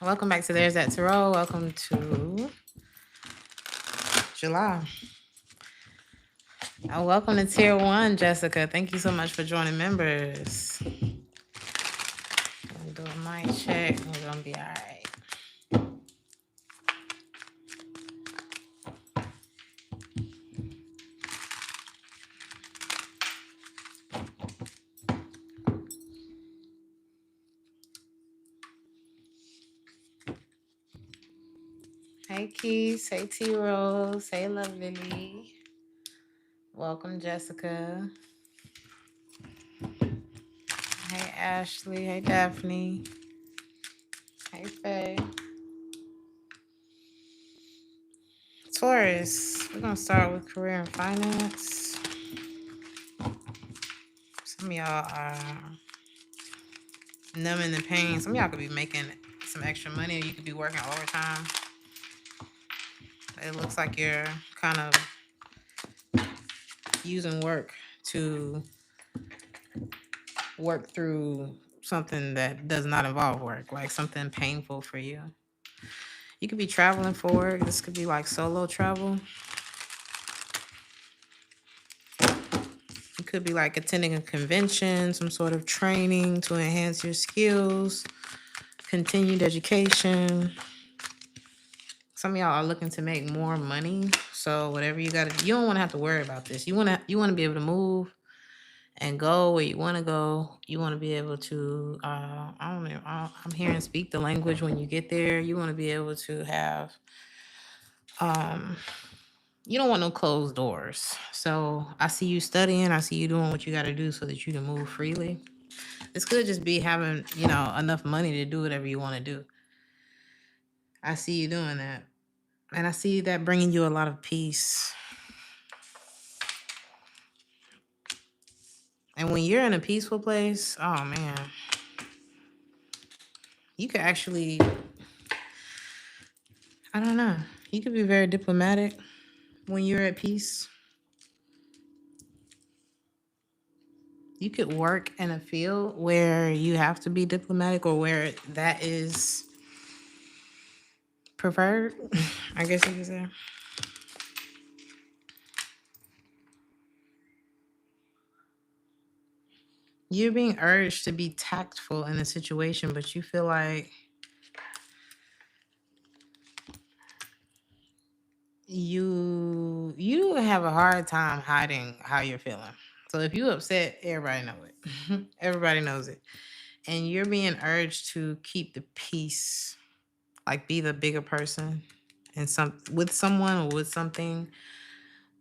Welcome back to Theresthattarot. Welcome to July. Welcome to Tier 1, Jessica. Thank you so much for joining members. I'm doing a mic check. We're going to be all right. Hey, Keith. Hey, T-Rose. Hey, Love Lily. Welcome, Jessica. Hey, Ashley. Hey, Daphne. Hey, Faye. Taurus. We're going to start with career and finance. Some of y'all are numbing the pain. Some of y'all could be making some extra money, or you could be working overtime. It looks like you're kind of using work to work through something that does not involve work, like something painful for you. You could be traveling for work. This could be like solo travel. It could be like attending a convention, some sort of training to enhance your skills, continued education. Some of y'all are looking to make more money. So whatever you got to, you don't want to have to worry about this. You want to be able to move and go where you want to go. You want to be able to, I don't know, I'm hearing speak the language when you get there. You want to be able to have, you don't want no closed doors. So I see you studying. I see you doing what you got to do so that you can move freely. This could just be having, enough money to do whatever you want to do. I see you doing that. And I see that bringing you a lot of peace. And when you're in a peaceful place, oh man, you could actually, I don't know, you could be very diplomatic when you're at peace. You could work in a field where you have to be diplomatic, or where that is preferred, I guess you could say. You're being urged to be tactful in a situation, but you feel like you have a hard time hiding how you're feeling. So if you're upset, everybody know it. Everybody knows it. And you're being urged to keep the peace, like be the bigger person and with someone or with something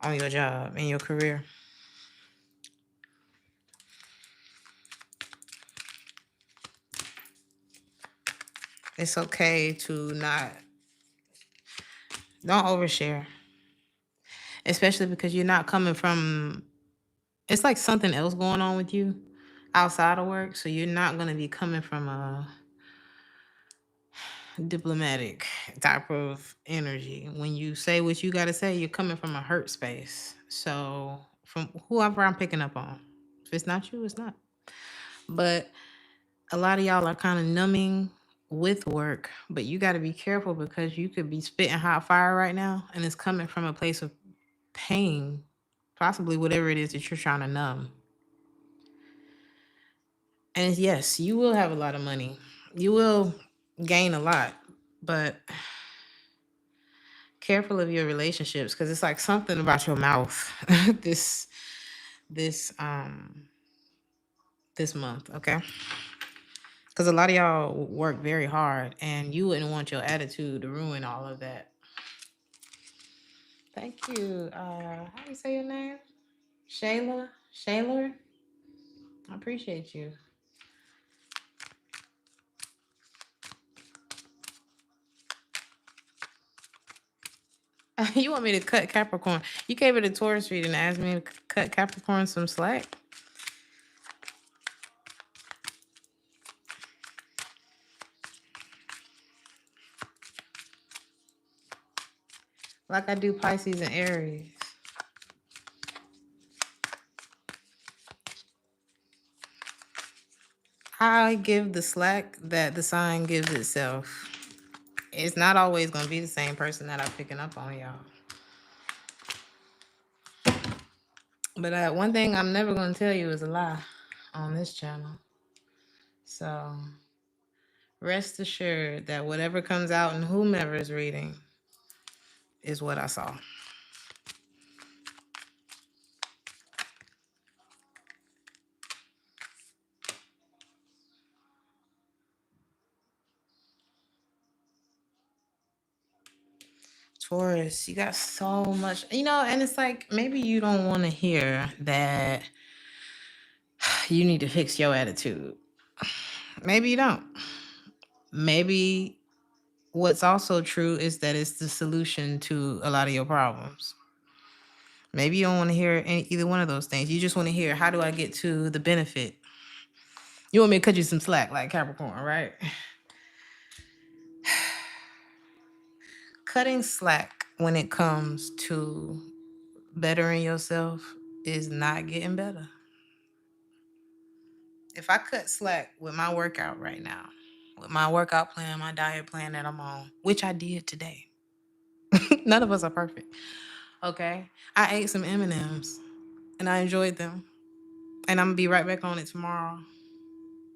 on your job, in your career. It's okay to don't overshare. Especially because you're not coming from, it's like something else going on with you outside of work. So you're not going to be coming from a diplomatic type of energy. When you say what you got to say, you're coming from a hurt space. So from whoever I'm picking up on, if it's not you, it's not. But a lot of y'all are kind of numbing with work, but you got to be careful because you could be spitting hot fire right now, and it's coming from a place of pain, possibly whatever it is that you're trying to numb. And yes, you will have a lot of money. You will gain a lot, but careful of your relationships, because it's like something about your mouth this this this month, okay? Because a lot of y'all work very hard, and you wouldn't want your attitude to ruin all of that. Thank you. How do you say your name? Shayla? Shayla? I appreciate you. You want me to cut Capricorn? You came to the Taurus reading and asked me to cut Capricorn some slack? Like I do Pisces and Aries. I give the slack that the sign gives itself. It's not always going to be the same person that I'm picking up on, y'all. But one thing I'm never going to tell you is a lie on this channel. So rest assured that whatever comes out in whomever is reading is what I saw. Taurus, you got so much, and it's like maybe you don't want to hear that you need to fix your attitude. Maybe you don't. Maybe what's also true is that it's the solution to a lot of your problems. Maybe you don't want to hear either one of those things. You just want to hear, how do I get to the benefit? You want me to cut you some slack like Capricorn, right? Cutting slack when it comes to bettering yourself is not getting better. If I cut slack with my workout right now, with my workout plan, my diet plan that I'm on, which I did today. None of us are perfect. Okay. I ate some M&Ms and I enjoyed them. And I'm gonna be right back on it tomorrow.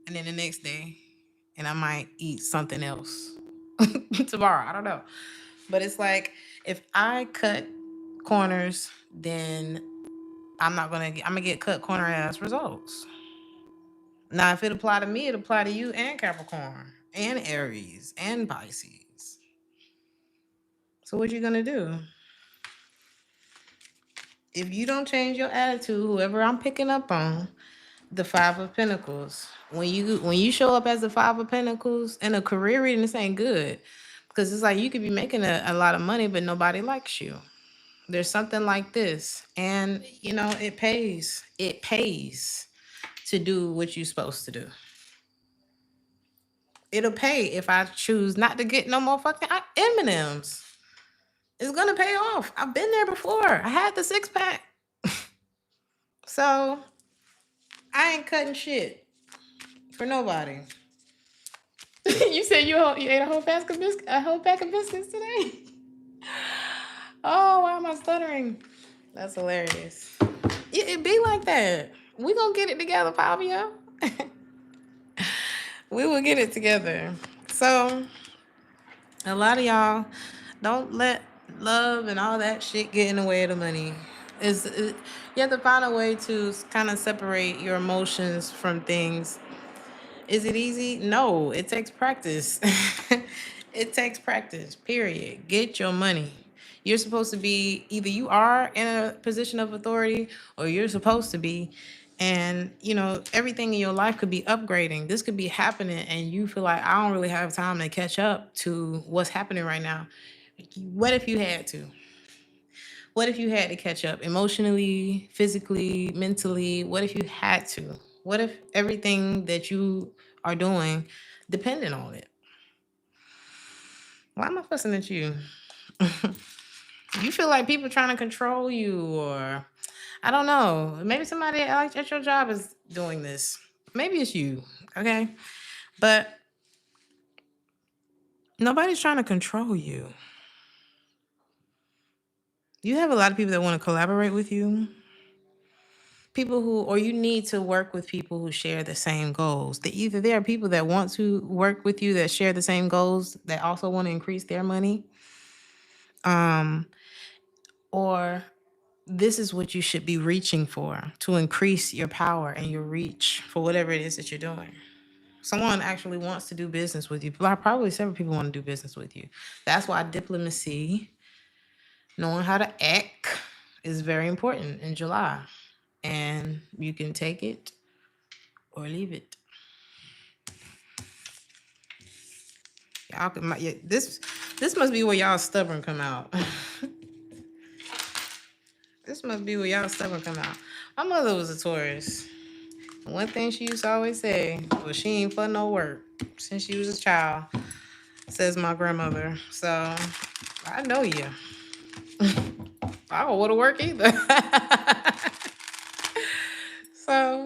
And then the next day. And I might eat something else tomorrow. I don't know. But it's like, if I cut corners, then I'm gonna get cut corner ass results. Now, if it apply to me, it apply to you and Capricorn and Aries and Pisces. So what you gonna do? If you don't change your attitude, whoever I'm picking up on, the Five of Pentacles. When you show up as the Five of Pentacles in a career reading, this ain't good. Because it's like you could be making a lot of money, but nobody likes you. There's something like this. And, it pays. It pays to do what you're supposed to do. It'll pay if I choose not to get no more fucking M&Ms. It's going to pay off. I've been there before. I had the 6-pack. So I ain't cutting shit for nobody. You said you ate a whole pack of biscuits today? Oh, why am I stuttering? That's hilarious. It be like that. We gonna get it together, Fabio. We will get it together. So, a lot of y'all don't let love and all that shit get in the way of the money. You have to find a way to kind of separate your emotions from things. Is it easy? No, it takes practice. It takes practice, period. Get your money. You're supposed to be, either you are in a position of authority or you're supposed to be. And, everything in your life could be upgrading. This could be happening and you feel like, I don't really have time to catch up to what's happening right now. What if you had to? What if you had to catch up emotionally, physically, mentally? What if you had to? What if everything that you are doing depended on it? Why am I fussing at you? You feel like people trying to control you, or I don't know. Maybe somebody at your job is doing this. Maybe it's you, okay? But nobody's trying to control you. You have a lot of people that want to collaborate with you. Or you need to work with people who share the same goals. Either there are people that want to work with you that share the same goals that also want to increase their money, or this is what you should be reaching for to increase your power and your reach for whatever it is that you're doing. Someone actually wants to do business with you. Probably several people want to do business with you. That's why diplomacy, knowing how to act, is very important in July. And you can take it or leave it. This must be where y'all stubborn come out. This must be where y'all stubborn come out. My mother was a Taurus. One thing she used to always say was she ain't for no work since she was a child, says my grandmother. So I know you. I don't want to work either. So,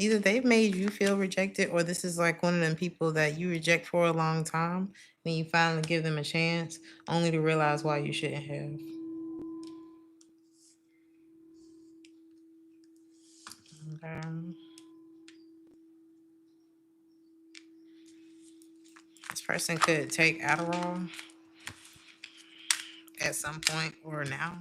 Either they've made you feel rejected, or this is like one of them people that you reject for a long time, and you finally give them a chance, only to realize why you shouldn't have. Um, this person could take Adderall at some point or now.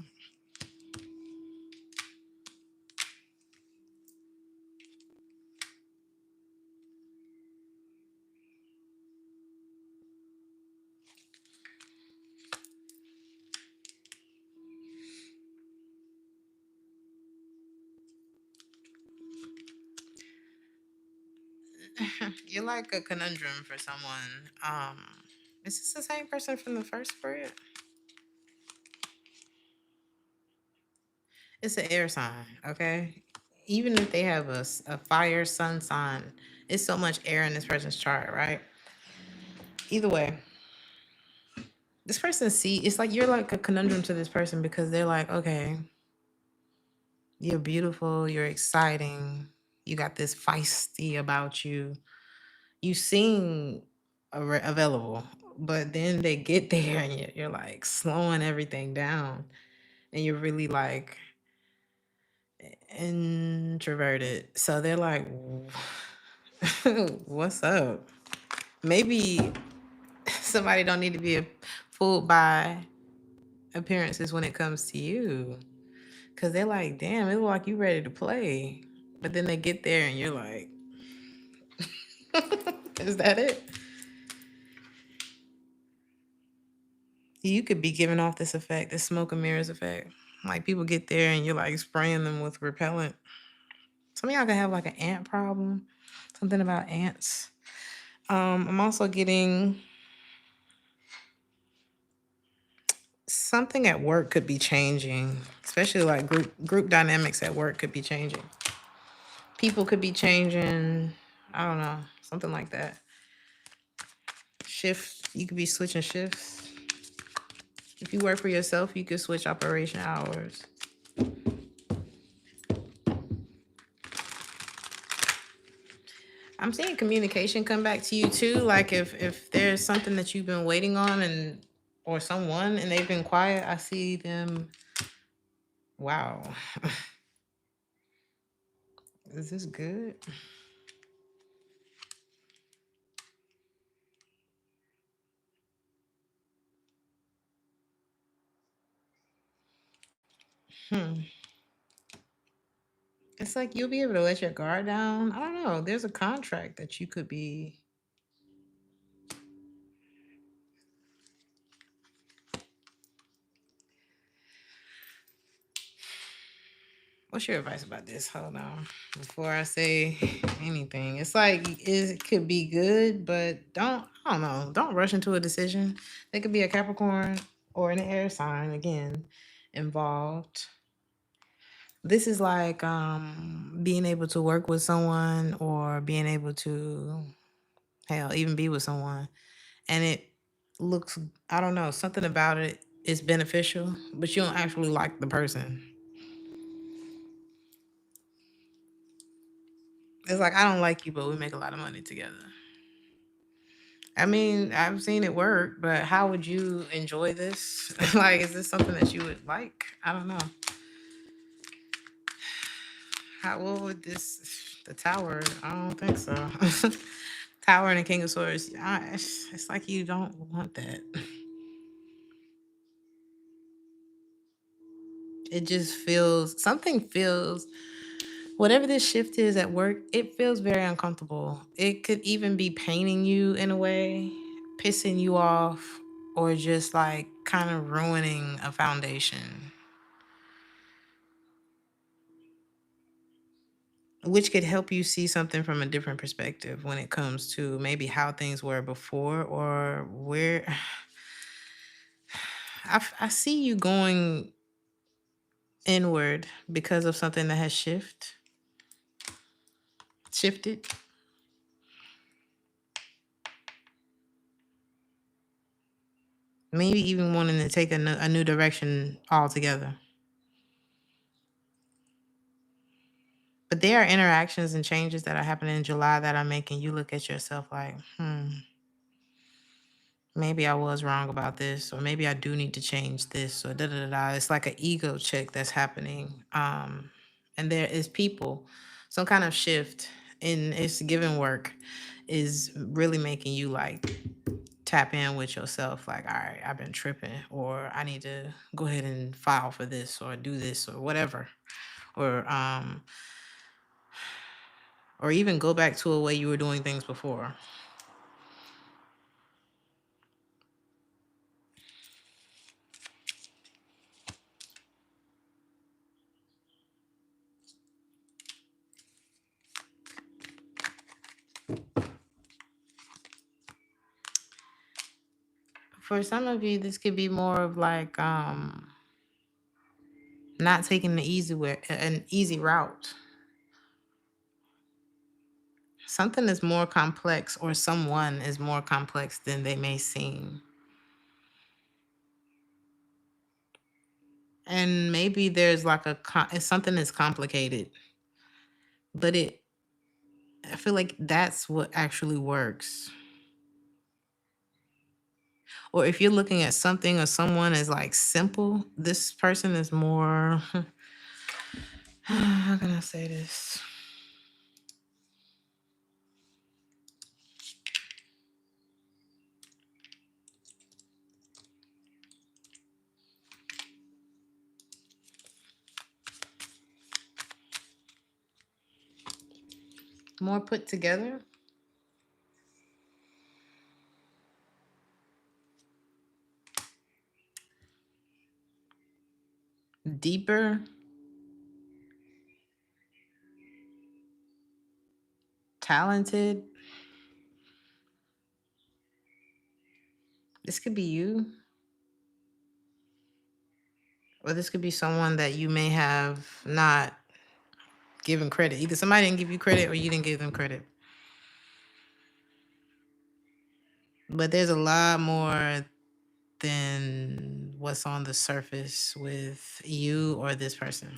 You're like a conundrum for someone. Is this the same person from the first spread? It's an air sign, okay? Even if they have a fire sun sign, it's so much air in this person's chart, right? Either way, this person it's like you're like a conundrum to this person because they're like, okay, you're beautiful, you're exciting, you got this feisty about you. You seem available, but then they get there and you're like slowing everything down, and you're really like introverted. So they're like, what's up? Maybe somebody don't need to be fooled by appearances when it comes to you. Cause they're like, damn, it look like you ready to play. But then they get there and you're like, is that it? You could be giving off this effect, this smoke and mirrors effect. Like people get there and you're like spraying them with repellent. Some of y'all can have like an ant problem. Something about ants. I'm also getting something at work could be changing, especially like group dynamics at work could be changing. People could be changing. I don't know, something like that. Shift. You could be switching shifts. If you work for yourself, you could switch operation hours. I'm seeing communication come back to you too. Like if there's something that you've been waiting on and or someone and they've been quiet, I see them. Wow. Is this good? Hmm. It's like you'll be able to let your guard down. I don't know. There's a contract that you could be. What's your advice about this? Hold on. Before I say anything, it's like it could be good, but I don't know. Don't rush into a decision. There could be a Capricorn or an air sign again involved. This is like being able to work with someone or being able to hell even be with someone, and it looks, I don't know, something about it is beneficial, but you don't actually like the person. It's like I don't like you, but we make a lot of money together. I mean, I've seen it work, but how would you enjoy this? Like, is this something that you would like? I don't know. How what would the tower? I don't think so. Tower and the King of Swords. It's like you don't want that. It just feels something feels whatever this shift is at work, it feels very uncomfortable. It could even be paining you in a way, pissing you off, or just like kind of ruining a foundation, which could help you see something from a different perspective when it comes to maybe how things were before or where. I see you going inward because of something that has shifted. Maybe even wanting to take a new direction altogether. But there are interactions and changes that are happening in July that are making you look at yourself like, maybe I was wrong about this, or maybe I do need to change this, or da da da da. It's like an ego check that's happening. And there is people, some kind of shift in it's given work is really making you like tap in with yourself, like, all right, I've been tripping, or I need to go ahead and file for this or do this or whatever. Or even go back to a way you were doing things before. For some of you, this could be more of like not taking the easy way, an easy route. Something is more complex, or someone is more complex than they may seem. And maybe there's like it's something that's complicated, but I feel like that's what actually works. Or if you're looking at something or someone as like simple, this person is more, how can I say this? More put together, deeper, talented. This could be you, or this could be someone that you may have not given credit. Either somebody didn't give you credit or you didn't give them credit. But there's a lot more than what's on the surface with you or this person.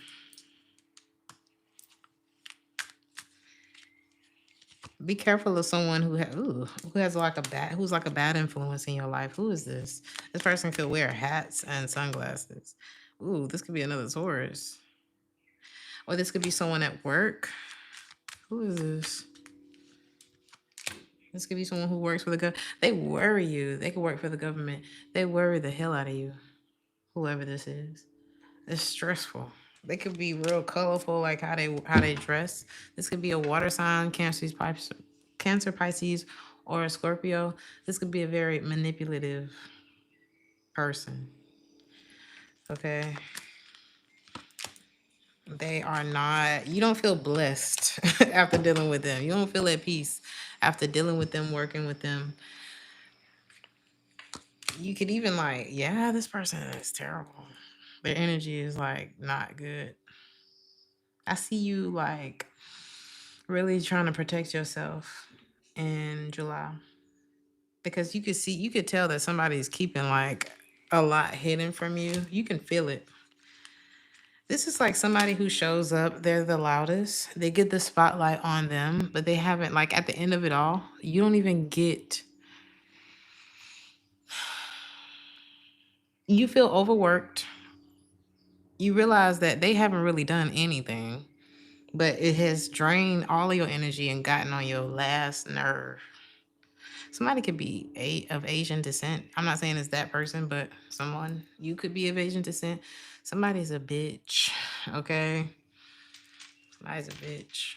Be careful of someone who has like who's like a bad influence in your life. Who is this? This person could wear hats and sunglasses. Ooh, this could be another Taurus. Or this could be someone at work. Who is this? This could be someone who works for the government. They worry you. They could work for the government. They worry the hell out of you. Whoever this is. It's stressful. They could be real colorful, like how they dress. This could be a water sign, Cancer, Pisces, or a Scorpio. This could be a very manipulative person. Okay. They are not, you don't feel blessed after dealing with them. You don't feel at peace after dealing with them, working with them. You could even like, yeah, this person is terrible. Their energy is like not good. I see you like really trying to protect yourself in July, because you could tell that somebody's keeping like a lot hidden from you. You can feel it. This is like somebody who shows up, they're the loudest. They get the spotlight on them, but they haven't, like, at the end of it all, you don't even get, you feel overworked. You realize that they haven't really done anything, but it has drained all of your energy and gotten on your last nerve. Somebody could be of Asian descent. I'm not saying it's that person, but someone, you could be of Asian descent. Somebody's a bitch, okay? Somebody's a bitch.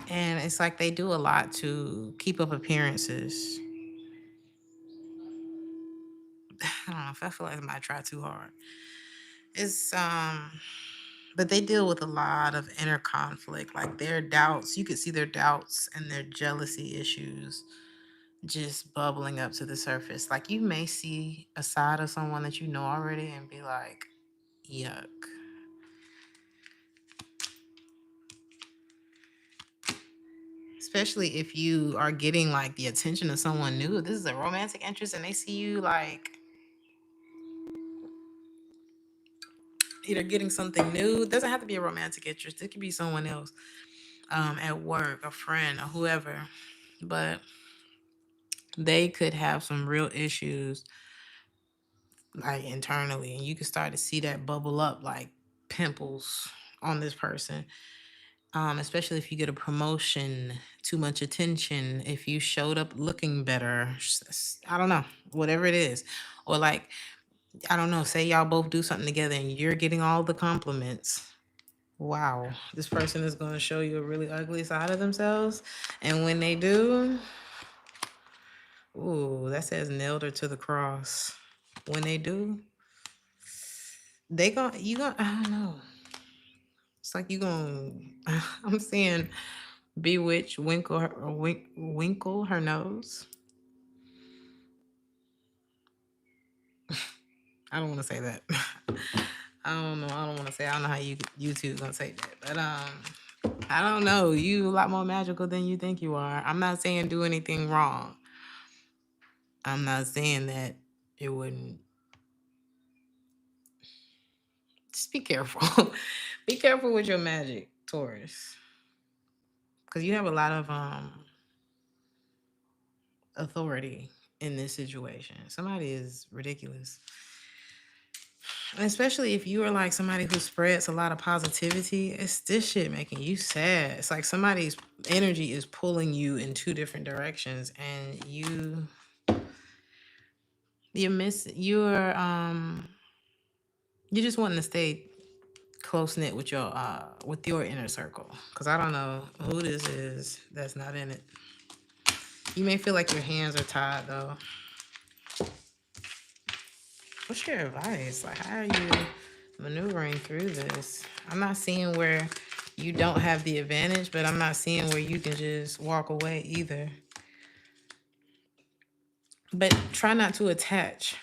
And it's like they do a lot to keep up appearances. I don't know if I feel like I might try too hard. It's but they deal with a lot of inner conflict, like their doubts. You could see their doubts and their jealousy issues just bubbling up to the surface. Like you may see a side of someone that you know already and be like, yuck. Especially if you are getting like the attention of someone new. This is a romantic interest and they see you like either getting something new. It doesn't have to be a romantic interest. It could be someone else, at work, a friend, or whoever. But they could have some real issues, like internally, and you can start to see that bubble up like pimples on this person. Especially if you get a promotion, too much attention, if you showed up looking better, I don't know, whatever it is. Or like, I don't know, say y'all both do something together and you're getting all the compliments. Wow, this person is going to show you a really ugly side of themselves. And when they do, ooh, that says nailed her to the cross. When they do, I don't know. It's like you gonna, I'm seeing bewitch, winkle her nose. I don't want to say that. I don't know. I don't want to say. I don't know how YouTube gonna say that, but I don't know. You a lot more magical than you think you are. I'm not saying do anything wrong. I'm not saying that it wouldn't. Just be careful. Be careful with your magic, Taurus, because you have a lot of authority in this situation. Somebody is ridiculous. Especially if you are like somebody who spreads a lot of positivity, it's this shit making you sad. It's like somebody's energy is pulling you in two different directions, and you're just wanting to stay close knit with your inner circle. Cause I don't know who this is that's not in it. You may feel like your hands are tied though. What's your advice? Like, how are you maneuvering through this? I'm not seeing where you don't have the advantage, but I'm not seeing where you can just walk away either. But try not to attach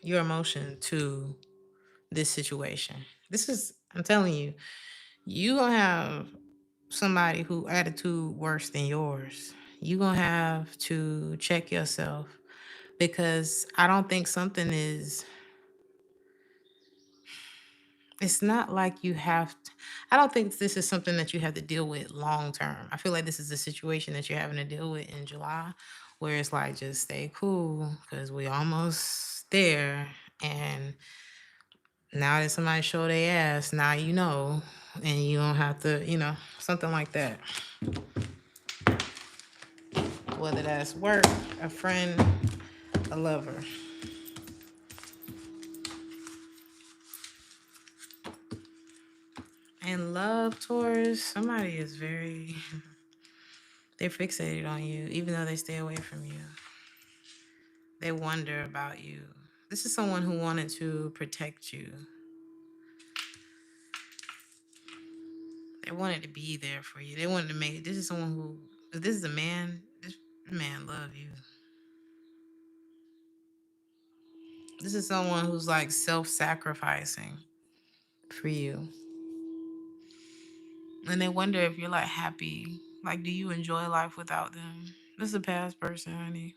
your emotion to this situation. I'm telling you, you gonna have somebody who attitude worse than yours. You gonna have to check yourself, because I don't think it's not like you have to, I don't think this is something that you have to deal with long term. I feel like this is a situation that you're having to deal with in July, where it's like just stay cool because we almost there. And now that somebody show their ass, now you know, and you don't have to, something like that. Whether that's work, a friend, a lover. And love, Taurus, somebody is they're fixated on you, even though they stay away from you. They wonder about you. This is someone who wanted to protect you. They wanted to be there for you. They wanted to make it. This is someone who, if this is a man, this man love you. This is someone who's like self-sacrificing for you. And they wonder if you're like happy. Like, do you enjoy life without them? This is a past person, honey.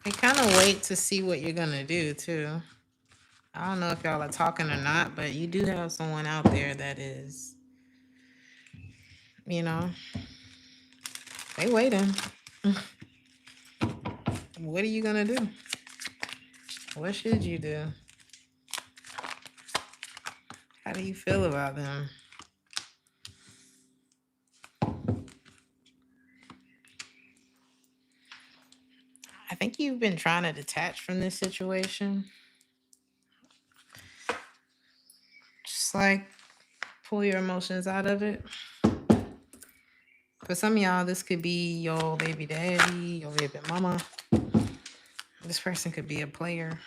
They kind of wait to see what you're going to do, too. I don't know if y'all are talking or not, but you do have someone out there that is, you know, they waiting. What are you going to do? What should you do? How do you feel about them? I think you've been trying to detach from this situation. Just like pull your emotions out of it. For some of y'all, this could be your baby daddy, your baby mama. This person could be a player.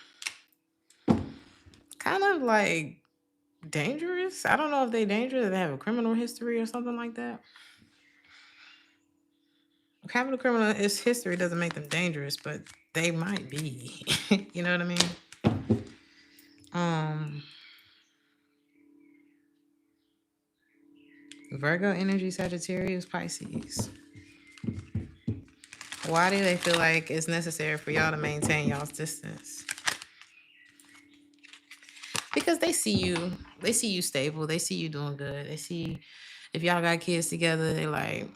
Kind of like dangerous. I don't know if they're dangerous, if they have a criminal history or something like that. capital criminal is history doesn't make them dangerous, but they might be. You know what I mean? Virgo energy, Sagittarius, Pisces. Why do they feel like it's necessary for y'all to maintain y'all's distance? Because they see you stable, they see you doing good. They see if y'all got kids together, they like,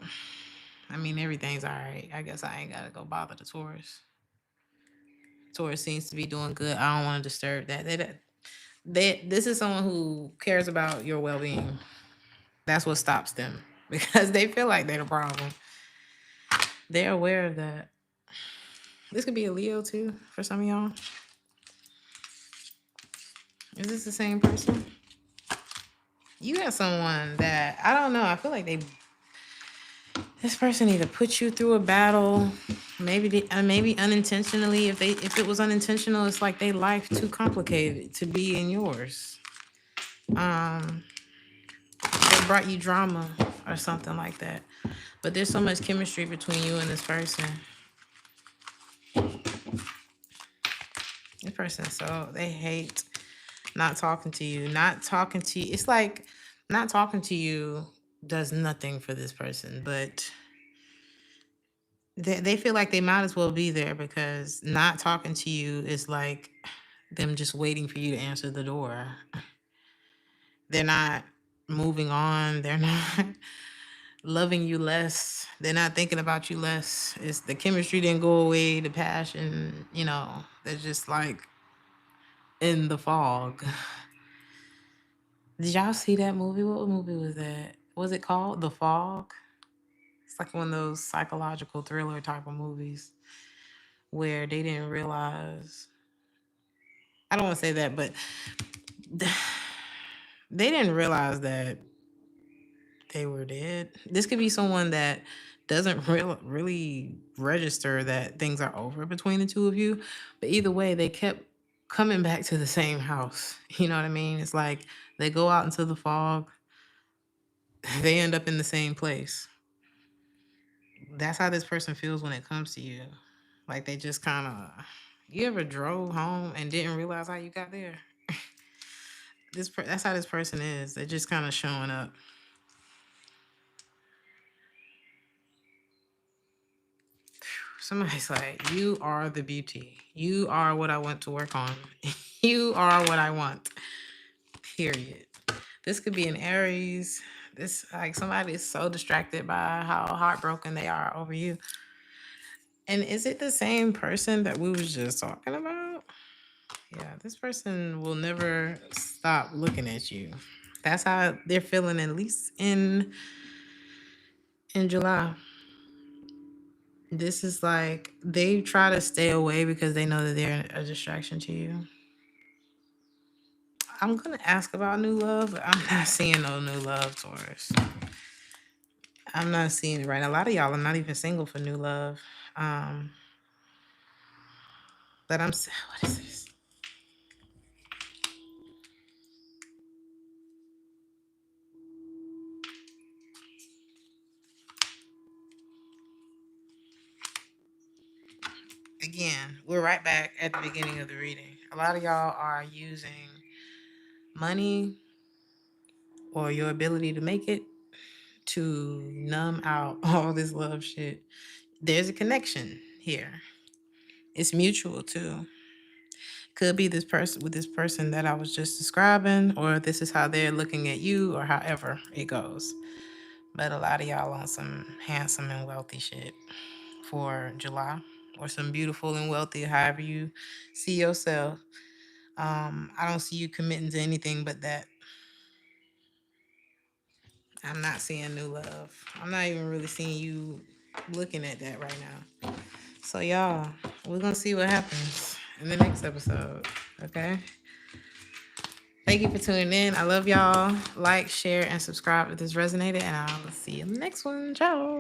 I mean, everything's all right. I guess I ain't gotta go bother the Taurus. Taurus seems to be doing good. I don't want to disturb that. This is someone who cares about your well-being. That's what stops them because they feel like they're the problem. They're aware of that. This could be a Leo too for some of y'all. Is this the same person? You got someone that I don't know. I feel like this person either put you through a battle, maybe unintentionally. If it was unintentional, it's like they life too complicated to be in yours. They brought you drama or something like that. But there's so much chemistry between you and this person. This person, so they hate not talking to you. It's like not talking to you does nothing for this person, but they feel like they might as well be there because not talking to you is like them just waiting for you to answer the door. They're not moving on. They're not loving you less. They're not thinking about you less. It's the chemistry didn't go away, the passion, they're just like in the fog. Did y'all see that movie? What movie was that? Was it called The Fog? It's like one of those psychological thriller type of movies where they didn't realize. I don't want to say that, but they didn't realize that they were dead. This could be someone that doesn't really register that things are over between the two of you. But either way, they kept coming back to the same house. You know what I mean? It's like they go out into the fog. They end up in the same place. That's how this person feels when it comes to you. Like they just kind of, you ever drove home and didn't realize how you got there? That's how this person is. They're just kind of showing up. Somebody's like, you are the beauty. You are what I want to work on. You are what I want. Period. This could be an Aries. This, like, somebody is so distracted by how heartbroken they are over you. And is it the same person that we was just talking about? Yeah, this person will never stop looking at you. That's how they're feeling, at least in July. This is like they try to stay away because they know that they're a distraction to you. I'm gonna ask about new love, but I'm not seeing no new love, Taurus. I'm not seeing it right now. A lot of y'all are not even single for new love. But what is this? Again, we're right back at the beginning of the reading. A lot of y'all are using money or your ability to make it to numb out all this love shit. There's a connection here. It's mutual too. Could be this person that I was just describing, or this is how they're looking at you, or however it goes. But a lot of y'all on some handsome and wealthy shit for July, or some beautiful and wealthy, however you see yourself. I don't see you committing to anything but that. I'm not seeing new love. I'm not even really seeing you looking at that right now. So y'all, we're gonna see what happens in the next episode. Okay. Thank you for tuning in. I love y'all. Like, share, and subscribe if this resonated. And I'll see you in the next one. Ciao.